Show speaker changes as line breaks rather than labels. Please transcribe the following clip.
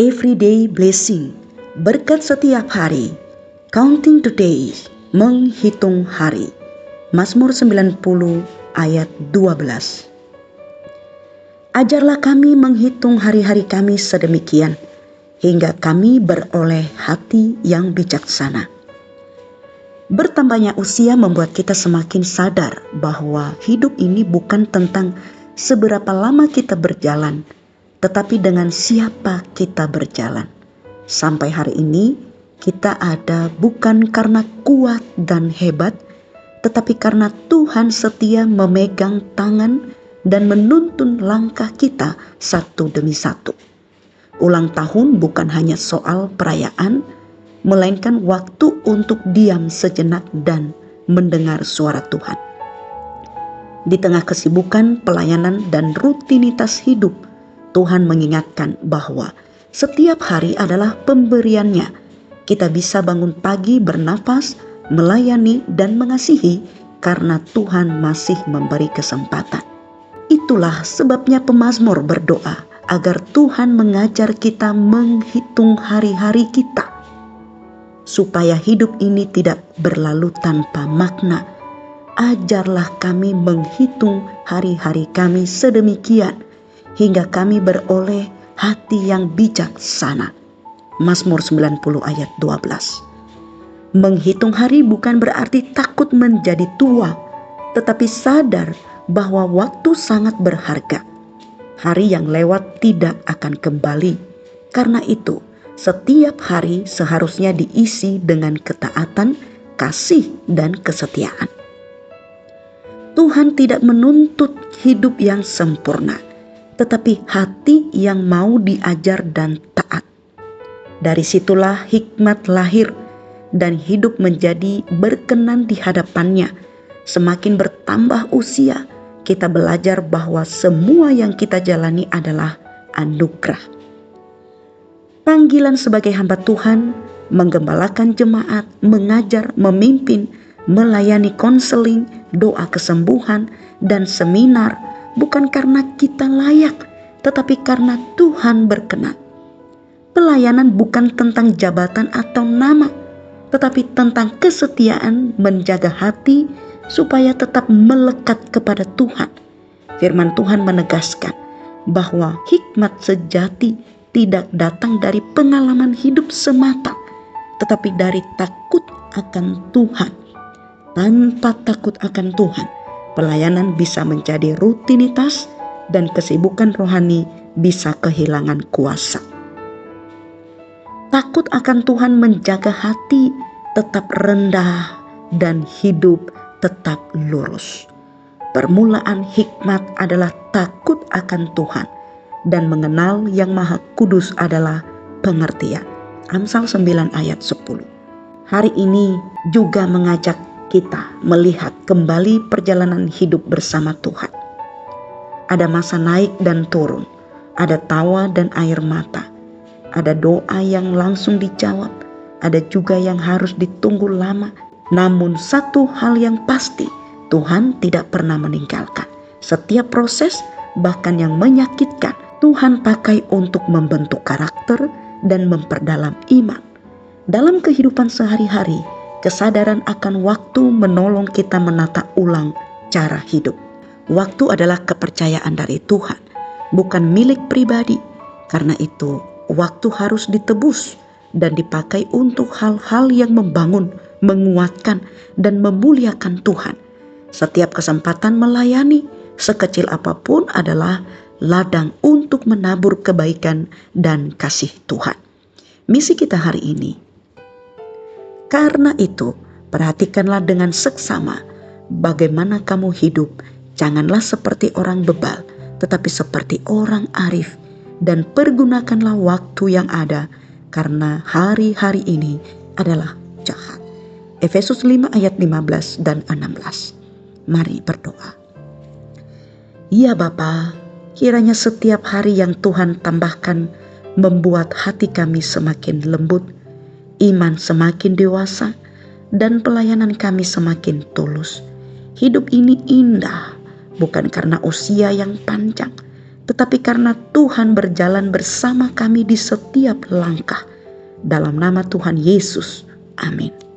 Everyday blessing, berkat setiap hari. Counting the days, menghitung hari. Mazmur 90 ayat 12. Ajarlah kami menghitung hari-hari kami sedemikian, hingga kami beroleh hati yang bijaksana. Bertambahnya usia membuat kita semakin sadar bahwa hidup ini bukan tentang seberapa lama kita berjalan, tetapi dengan siapa kita berjalan. Sampai hari ini kita ada bukan karena kuat dan hebat, tetapi karena Tuhan setia memegang tangan dan menuntun langkah kita satu demi satu. Ulang tahun bukan hanya soal perayaan, melainkan waktu untuk diam sejenak dan mendengar suara Tuhan. Di tengah kesibukan, pelayanan, dan rutinitas hidup, Tuhan mengingatkan bahwa setiap hari adalah pemberiannya. Kita bisa bangun pagi bernafas, melayani, dan mengasihi karena Tuhan masih memberi kesempatan. Itulah sebabnya pemazmur berdoa agar Tuhan mengajar kita menghitung hari-hari kita, supaya hidup ini tidak berlalu tanpa makna. Ajarlah kami menghitung hari-hari kami sedemikian, hingga kami beroleh hati yang bijaksana. Mazmur 90 ayat 12. Menghitung hari bukan berarti takut menjadi tua, tetapi sadar bahwa waktu sangat berharga. Hari yang lewat tidak akan kembali. Karena itu, setiap hari seharusnya diisi dengan ketaatan, kasih, dan kesetiaan. Tuhan tidak menuntut hidup yang sempurna, tetapi hati yang mau diajar dan taat. Dari situlah hikmat lahir dan hidup menjadi berkenan di hadapannya. Semakin bertambah usia, kita belajar bahwa semua yang kita jalani adalah anugerah. Panggilan sebagai hamba Tuhan, menggembalakan jemaat, mengajar, memimpin, melayani konseling, doa kesembuhan, dan seminar bukan karena kita layak, tetapi karena Tuhan berkenan. Pelayanan bukan tentang jabatan atau nama, tetapi tentang kesetiaan menjaga hati supaya tetap melekat kepada Tuhan. Firman Tuhan menegaskan bahwa hikmat sejati tidak datang dari pengalaman hidup semata, tetapi dari takut akan Tuhan. Tanpa takut akan Tuhan, pelayanan bisa menjadi rutinitas dan kesibukan rohani bisa kehilangan kuasa. Takut akan Tuhan menjaga hati tetap rendah dan hidup tetap lurus. Permulaan hikmat adalah takut akan Tuhan, dan mengenal yang maha kudus adalah pengertian. Amsal 9 ayat 10. Hari ini juga mengajak kita melihat kembali perjalanan hidup bersama Tuhan. Ada masa naik dan turun, ada tawa dan air mata, ada doa yang langsung dijawab, ada juga yang harus ditunggu lama. Namun satu hal yang pasti, Tuhan tidak pernah meninggalkan. Setiap proses, bahkan yang menyakitkan, Tuhan pakai untuk membentuk karakter dan memperdalam iman. Dalam kehidupan sehari-hari, kesadaran akan waktu menolong kita menata ulang cara hidup. Waktu adalah kepercayaan dari Tuhan, bukan milik pribadi. Karena itu, waktu harus ditebus dan dipakai untuk hal-hal yang membangun, menguatkan, dan memuliakan Tuhan. Setiap kesempatan melayani, sekecil apapun, adalah ladang untuk menabur kebaikan dan kasih Tuhan. Misi kita hari ini. Karena itu, perhatikanlah dengan seksama bagaimana kamu hidup. Janganlah seperti orang bebal, tetapi seperti orang arif, dan pergunakanlah waktu yang ada, karena hari-hari ini adalah jahat. Efesus 5 ayat 15 dan 16. Mari berdoa. Ya Bapa, kiranya setiap hari yang Tuhan tambahkan membuat hati kami semakin lembut, iman semakin dewasa, dan pelayanan kami semakin tulus. Hidup ini indah, bukan karena usia yang panjang, tetapi karena Tuhan berjalan bersama kami di setiap langkah. Dalam nama Tuhan Yesus, amin.